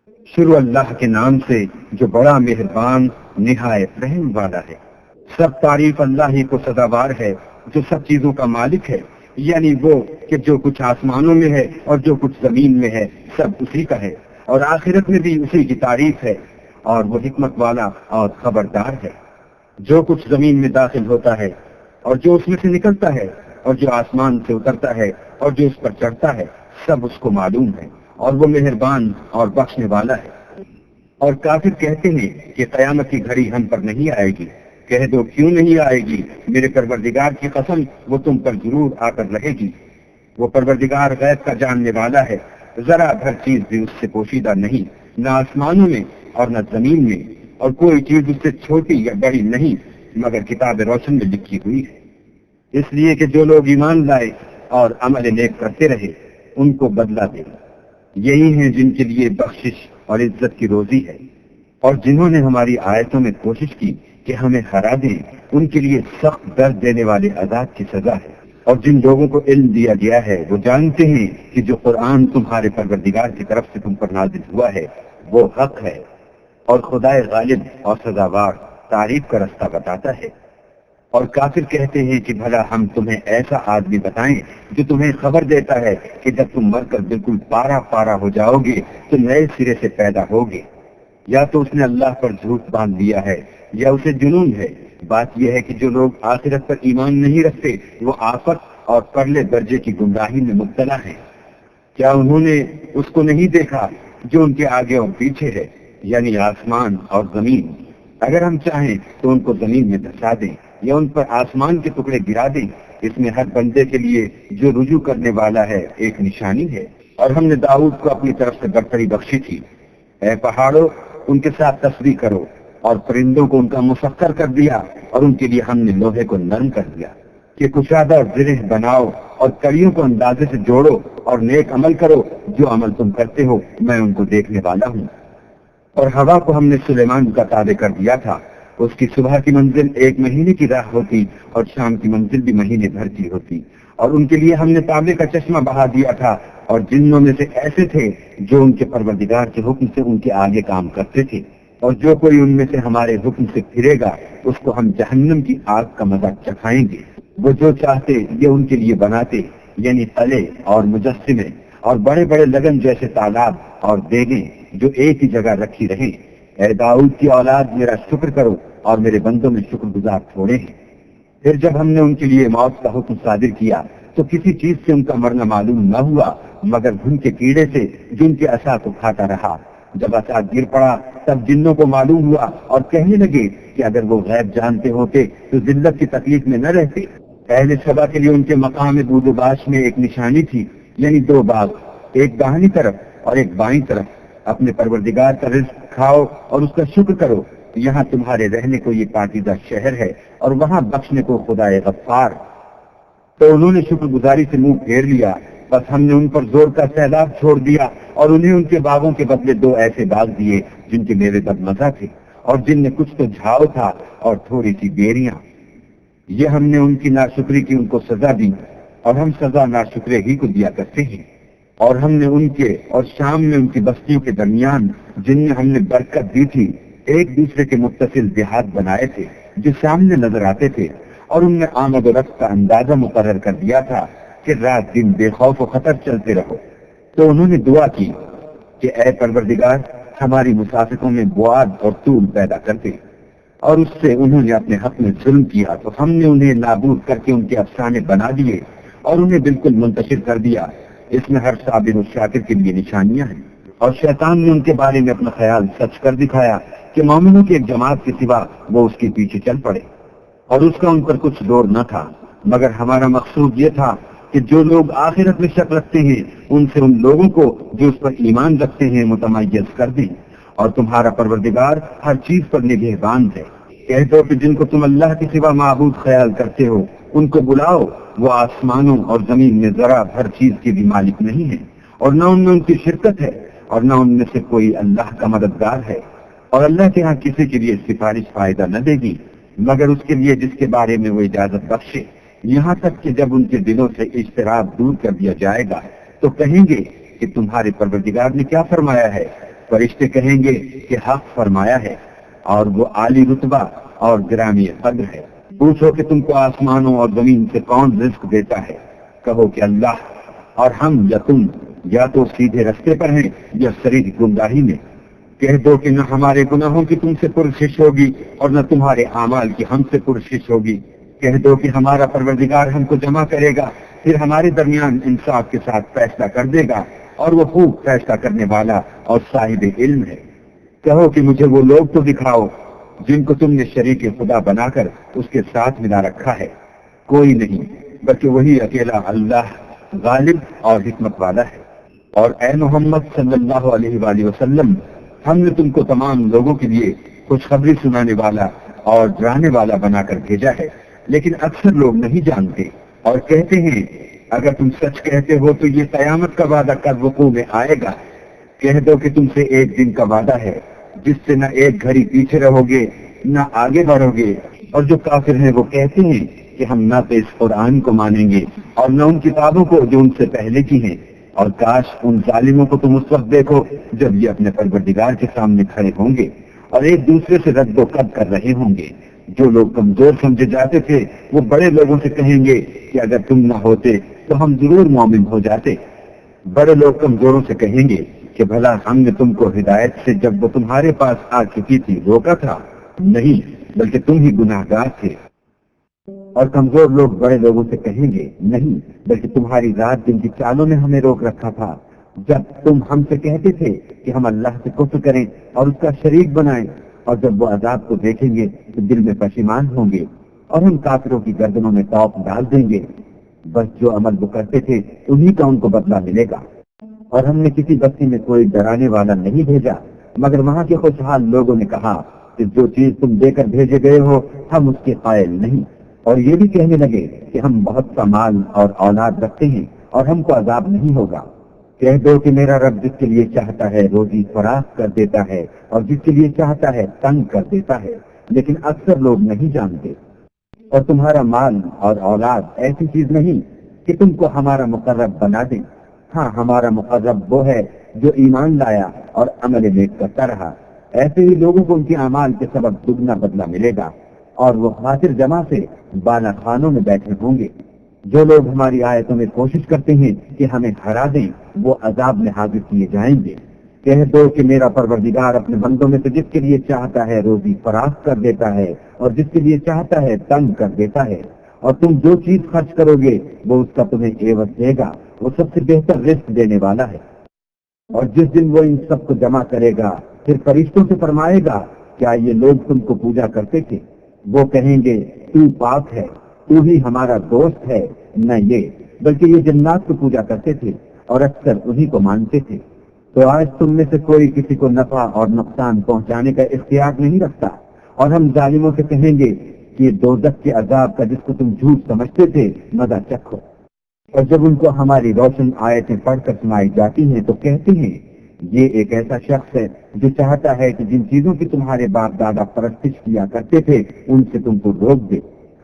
شروع اللہ کے نام سے جو بڑا مہربان نہایت رحم والا ہے۔ سب تعریف اللہ ہی کو سزاوار ہے جو سب چیزوں کا مالک ہے، یعنی وہ کہ جو کچھ آسمانوں میں ہے اور جو کچھ زمین میں ہے سب اسی کا ہے، اور آخرت میں بھی اسی کی تعریف ہے، اور وہ حکمت والا اور خبردار ہے۔ جو کچھ زمین میں داخل ہوتا ہے اور جو اس میں سے نکلتا ہے اور جو آسمان سے اترتا ہے اور جو اس پر چڑھتا ہے سب اس کو معلوم ہے، اور وہ مہربان اور بخشنے والا ہے۔ اور کافر کہتے ہیں کہ قیامت کی گھڑی ہم پر نہیں آئے گی۔ کہہ دو کیوں نہیں آئے گی، میرے پروردگار کی قسم وہ تم پر ضرور آ کر رہے گی۔ وہ پروردگار غیب کا جاننے والا ہے، ذرا ہر چیز بھی اس سے پوشیدہ نہیں، نہ آسمانوں میں اور نہ زمین میں، اور کوئی چیز اس سے چھوٹی یا بڑی نہیں مگر کتاب روشن میں لکھی ہوئی ہے۔ اس لیے کہ جو لوگ ایمان لائے اور عمل نیک کرتے رہے ان کو بدلہ دے، یہی ہیں جن کے لیے بخشش اور عزت کی روزی ہے۔ اور جنہوں نے ہماری آیتوں میں کوشش کی کہ ہمیں ہرا دیں ان کے لیے سخت درد دینے والے عذاب کی سزا ہے۔ اور جن لوگوں کو علم دیا گیا ہے وہ جانتے ہیں کہ جو قرآن تمہارے پروردگار کی طرف سے تم پر نازل ہوا ہے وہ حق ہے، اور خدائے غالب اور سزاوار تعریف کا رستہ بتاتا ہے۔ اور کافر کہتے ہیں کہ بھلا ہم تمہیں ایسا آدمی بتائیں جو تمہیں خبر دیتا ہے کہ جب تم مر کر بالکل پارا پارا ہو جاؤ گے تو نئے سرے سے پیدا ہوگے، یا تو اس نے اللہ پر جھوٹ باندھ دیا ہے یا اسے جنون ہے۔ بات یہ ہے کہ جو لوگ آخرت پر ایمان نہیں رکھتے وہ آفت اور پرلے درجے کی گمراہی میں مبتلا ہیں۔ کیا انہوں نے اس کو نہیں دیکھا جو ان کے آگے اور پیچھے ہے، یعنی آسمان اور زمین؟ اگر ہم چاہیں تو ان کو زمین میں دھسا دیں یا ان پر آسمان کے ٹکڑے گرا دیں۔ اس میں ہر بندے کے لیے جو رجوع کرنے والا ہے ایک نشانی ہے۔ اور ہم نے داؤد کو اپنی طرف سے برتری بخشی تھی۔ اے پہاڑوں ان کے ساتھ تسبیح کرو، اور پرندوں کو ان کا مسخر کر دیا، اور ان کے لیے ہم نے لوہے کو نرم کر دیا کہ کشادہ زرہ بناؤ، اور کڑیوں کو اندازے سے جوڑو، اور نیک عمل کرو، جو عمل تم کرتے ہو میں ان کو دیکھنے والا ہوں۔ اور ہوا کو ہم نے سلیمان کا تابع کر دیا تھا، اس کی صبح کی منزل 1 مہینے کی راہ ہوتی اور شام کی منزل بھی مہینے بھر کی ہوتی۔ اور ان کے لیے ہم نے تانبے کا چشمہ بہا دیا تھا، اور جنوں میں سے ایسے تھے جو ان کے پروردگار کے حکم سے ان کے آگے کام کرتے تھے، اور جو کوئی ان میں سے ہمارے حکم سے پھرے گا اس کو ہم جہنم کی آگ کا مزہ چکھائیں گے۔ وہ جو چاہتے یہ ان کے لیے بناتے، یعنی تلے اور مجسمے اور بڑے بڑے لگن جیسے تالاب اور دیگیں جو ایک ہی جگہ رکھی رہیں۔ اے داؤد کی اولاد میرا شکر کرو، اور میرے بندوں میں شکر گزار تھوڑے ہیں۔ پھر جب ہم نے ان کے لیے موت کا حکم صادر کیا تو کسی چیز سے ان کا مرنا معلوم نہ ہوا مگر گھن کے کیڑے سے جو ان کے عصا کو کھاتا رہا۔ جب عصا گر پڑا تب جنوں کو معلوم ہوا اور کہنے لگے کہ اگر وہ غیب جانتے ہوتے تو ذلت کی تکلیف میں نہ رہتے۔ اہل سبا کے لیے ان کے مقام بود و باش میں ایک نشانی تھی، یعنی 2 باغ، ایک داہنی طرف اور ایک بائیں طرف۔ اپنے پروردگار کا رزق کھاؤ اور اس کا شکر کرو، یہاں تمہارے رہنے کو یہ پاکیزہ شہر ہے، اور وہاں بخشنے کو خدائے غفار۔ تو انہوں نے شکر گزاری سے منہ پھیر لیا، بس ہم نے ان پر زور کا سیلاب چھوڑ دیا، اور انہیں ان کے باغوں کے بدلے 2 ایسے باغ دیے جن کے میوے بد مزہ تھے، اور جن میں کچھ تو جھاؤ تھا اور تھوڑی سی بیریاں۔ یہ ہم نے ان کی ناشکری کی ان کو سزا دی، اور ہم سزا ناشکرے ہی کو دیا کرتے ہیں۔ اور ہم نے ان کے اور شام میں ان کی بستیوں کے درمیان جن میں ہم نے برکت دی تھی ایک دوسرے کے متصل دیہات بنائے تھے جو سامنے نظر آتے تھے، اور ان میں آمد و رفت کا اندازہ مقرر کر دیا تھا کہ رات دن بے خوف و خطر چلتے رہو۔ تو انہوں نے دعا کی کہ اے پروردگار ہماری مسافروں میں بواد اور طول پیدا کر دے، اور اس سے انہوں نے اپنے حق میں ظلم کیا تو ہم نے انہیں نابود کر کے ان کے افسانے بنا دیے اور انہیں بالکل منتشر کر دیا۔ اس میں ہر صابر و شاکر کے لیے نشانیاں ہیں۔ اور شیطان نے ان کے بارے میں اپنا خیال سچ کر دکھایا کہ مومنوں کی ایک جماعت کے سوا وہ اس کے پیچھے چل پڑے، اور اس کا ان پر کچھ زور نہ تھا، مگر ہمارا مقصود یہ تھا کہ جو لوگ آخرت میں شک رکھتے ہیں ان سے ان لوگوں کو جو اس پر ایمان رکھتے ہیں متمیز کر دیں، اور تمہارا پروردگار ہر چیز پر نگہبان ہے۔ کہہ دو کہ جن کو تم اللہ کے سوا معبود خیال کرتے ہو ان کو بلاؤ، وہ آسمانوں اور زمین میں ذرا ہر چیز کے بھی مالک نہیں ہے، اور نہ ان میں ان کی شرکت ہے، اور نہ ان میں سے کوئی اللہ کا مددگار ہے، اور اللہ کے ہاں کسی کے لیے سفارش فائدہ نہ دے گی مگر اس کے لیے جس کے بارے میں وہ اجازت بخشے، یہاں تک کہ جب ان کے دلوں سے اضطراب دور کر دیا جائے گا تو کہیں گے کہ تمہارے پروردگار نے کیا فرمایا ہے، فرشتے کہیں گے کہ حق فرمایا ہے، اور وہ عالی رتبہ اور گرامی قدر ہے۔ پوچھو کہ تم کو آسمانوں اور زمین سے کون رزق دیتا ہے؟ کہو کہ اللہ، اور ہم یا تم یا تو سیدھے رستے پر ہیں یا شریر گمراہی میں۔ کہہ دو کہ نہ ہمارے گناہوں کی تم سے پرسش ہوگی اور نہ تمہارے اعمال کی ہم سے پرسش ہوگی۔ کہہ دو کہ ہمارا پروردگار ہم کو جمع کرے گا، پھر ہمارے درمیان انصاف کے ساتھ فیصلہ کر دے گا، اور وہ خوب فیصلہ کرنے والا اور صاحب علم ہے۔ کہو کہ مجھے وہ لوگ تو دکھاؤ جن کو تم نے شریک خدا بنا کر اس کے ساتھ ملا رکھا ہے۔ کوئی نہیں، بلکہ وہی اکیلا اللہ غالب اور حکمت والا ہے۔ اور اے محمد صلی اللہ علیہ وآلہ وسلم، ہم نے تم کو تمام لوگوں کے لیے خوشخبری سنانے والا اور ڈرانے والا بنا کر بھیجا ہے، لیکن اکثر لوگ نہیں جانتے اور کہتے ہیں اگر تم سچ کہتے ہو تو یہ قیامت کا وعدہ کب وقوع میں آئے گا؟ کہہ دو کہ تم سے ایک دن کا وعدہ ہے جس سے نہ ایک گھڑی پیچھے رہو گے نہ آگے بڑھو گے۔ اور جو کافر ہیں وہ کہتے ہیں کہ ہم نہ تو اس قرآن کو مانیں گے اور نہ ان کتابوں کو جو ان سے پہلے کی ہیں، اور کاش ان ظالموں کو تم اس وقت دیکھو جب یہ اپنے پروردگار کے سامنے کھڑے ہوں گے اور ایک دوسرے سے رد و قد کر رہے ہوں گے۔ جو لوگ کمزور سمجھے جاتے تھے وہ بڑے لوگوں سے کہیں گے کہ اگر تم نہ ہوتے تو ہم ضرور مومن ہو جاتے۔ بڑے لوگ کمزوروں سے کہیں گے کہ بھلا ہم نے تم کو ہدایت سے جب وہ تمہارے پاس آ چکی تھی روکا تھا؟ نہیں، بلکہ تم ہی گناہگار تھے۔ اور کمزور لوگ بڑے لوگوں سے کہیں گے نہیں، بلکہ تمہاری رات دن کی چالوں نے ہمیں روک رکھا تھا جب تم ہم سے کہتے تھے کہ ہم اللہ سے کفر کریں اور اس کا شریک بنائیں، اور جب وہ عذاب کو دیکھیں گے تو دل میں پشیمان ہوں گے اور ہم کافروں کی گردنوں میں توق ڈال دیں گے۔ بس جو عمل وہ کرتے تھے انہی کا ان کو بدلہ ملے گا۔ اور ہم نے کسی بستی میں کوئی ڈرانے والا نہیں بھیجا، مگر وہاں کے خوشحال لوگوں نے کہا کہ جو چیز تم دے کر بھیجے گئے ہو ہم اس کے قائل نہیں، اور یہ بھی کہنے لگے کہ ہم بہت سا مال اور اولاد رکھتے ہیں اور ہم کو عذاب نہیں ہوگا۔ کہہ دو کہ میرا رب جس کے لیے چاہتا ہے روزی فراخ کر دیتا ہے اور جس کے لیے چاہتا ہے تنگ کر دیتا ہے، لیکن اکثر لوگ نہیں جانتے۔ اور تمہارا مال اور اولاد ایسی چیز نہیں کہ تم کو ہمارا مقرب بنا دیں۔ ہاں، ہمارا مقرب وہ ہے جو ایمان لایا اور عمل نیک کرتا رہا۔ ایسے ہی لوگوں کو ان کے اعمال کے سبب دگنا بدلہ ملے گا، اور وہ خاطر جمع سے بالا خانوں میں بیٹھے ہوں گے۔ جو لوگ ہماری آیتوں میں کوشش کرتے ہیں کہ ہمیں ہرا دیں وہ عذاب میں حاضر کیے جائیں گے۔ کہہ دو کہ میرا پروردگار اپنے بندوں میں سے جس کے لیے چاہتا ہے روزی فراخ کر دیتا ہے اور جس کے لیے چاہتا ہے تنگ کر دیتا ہے، اور تم جو چیز خرچ کرو گے وہ اس کا تمہیں عوض دے گا، وہ سب سے بہتر رزق دینے والا ہے۔ اور جس دن وہ ان سب کو جمع کرے گا پھر فرشتوں سے فرمائے گا کیا یہ لوگ تم کو پوجا کرتے تھے؟ وہ کہیں گے تو پاک ہے، تو ہی ہمارا دوست ہے، نہ یہ بلکہ یہ جنات کو پوجا کرتے تھے اور اکثر انہی کو مانتے تھے۔ تو آج تم میں سے کوئی کسی کو نفع اور نقصان پہنچانے کا اختیار نہیں رکھتا، اور ہم ظالموں سے کہیں گے کہ یہ دوزخ کے عذاب کا جس کو تم جھوٹ سمجھتے تھے مزہ چکھو۔ اور جب ان کو ہماری روشن آیتیں پڑھ کر سنائی جاتی ہیں تو کہتے ہیں یہ ایک ایسا شخص ہے جو چاہتا ہے کہ جن چیزوں کی تمہارے باپ دادا پرستش کیا کرتے تھے ان سے تم کو روک دے،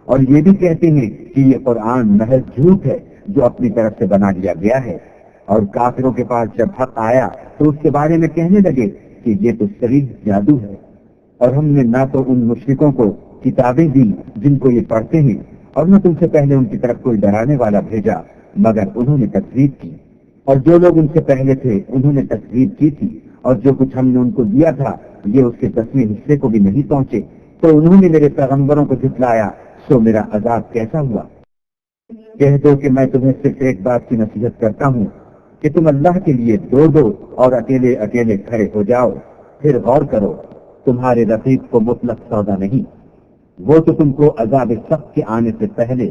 اور یہ بھی کہتے ہیں کہ یہ قرآن محض جھوٹ ہے جو اپنی طرف سے بنا لیا گیا ہے۔ اور کافروں کے پاس جب حق آیا تو اس کے بارے میں کہنے لگے کہ یہ تو صریح جادو ہے، اور ہم نے نہ تو ان مشرکوں کو کتابیں دی جن کو یہ پڑھتے ہیں اور نہ تم سے پہلے ان کی طرف کوئی ڈرانے والا بھیجا، مگر انہوں نے تکذیب کی۔ اور جو لوگ ان سے پہلے تھے انہوں نے تکذیب کی تھی، اور جو کچھ ہم نے ان کو دیا تھا یہ اس کے 10ویں حصے کو بھی نہیں پہنچے، تو انہوں نے میرے پیغمبروں کو جھٹلایا، سو میرا عذاب کیسا ہوا۔ کہہ دو کہ میں تمہیں صرف ایک بات کی نصیحت کرتا ہوں کہ تم اللہ کے لیے دو دو اور اکیلے اکیلے کھڑے ہو جاؤ، پھر غور کرو، تمہارے رفیق کو مطلق سودا نہیں، وہ تو تم کو عذاب سخت کے آنے سے پہلے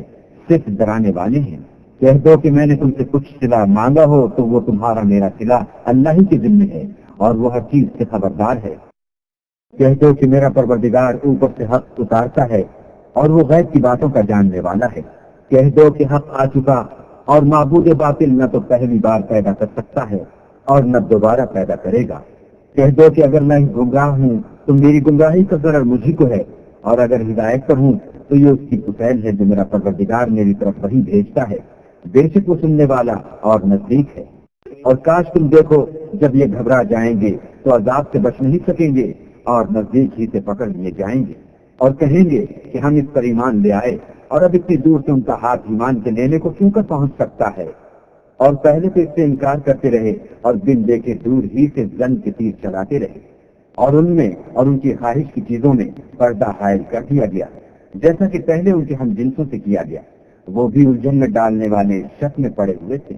صرف ڈرانے والے ہیں۔ کہہ دو کہ میں نے تم سے کچھ صلہ مانگا ہو تو وہ تمہارا میرا صلہ اللہ ہی کے ذمہ ہے، اور وہ ہر چیز سے خبردار ہے۔ کہہ دو کہ میرا پروردگار اوپر سے حق اتارتا ہے اور وہ غیب کی باتوں کا جاننے والا ہے۔ کہہ دو کہ حق آ چکا اور معبود باطل نہ تو پہلی بار پیدا کر سکتا ہے اور نہ دوبارہ پیدا کرے گا۔ کہہ دو کہ اگر میں گمراہ ہوں تو میری گمراہی کا ضرر مجھی کو ہے، اور اگر ہدایت پر ہوں تو یہ اس کی طفیل ہے جو میرا پروردگار میری طرف وہی بھیجتا ہے، بے شک وہ سننے والا اور نزدیک ہے۔ اور کاش تم دیکھو جب یہ گھبرا جائیں گے تو عذاب سے بچ نہیں سکیں گے اور نزدیک ہی سے پکڑ لیے جائیں گے اور کہیں گے کہ ہم اس پر ایمان لے آئے اور اب اتنی دور سے ان کا ہاتھ ایمان کے لینے کو کیوں کر پہنچ سکتا ہے، اور پہلے تو اس سے انکار کرتے رہے اور بن دیکھے دور ہی سے زن کے تیر چلاتے رہے اور ان میں اور ان کی خواہش کی چیزوں میں پردہ حائل کر دیا گیا جیسا کہ پہلے ان کے ہم جنسوں سے کیا گیا، وہ بھی الجھن میں ڈالنے والے شک میں پڑے ہوئے تھے۔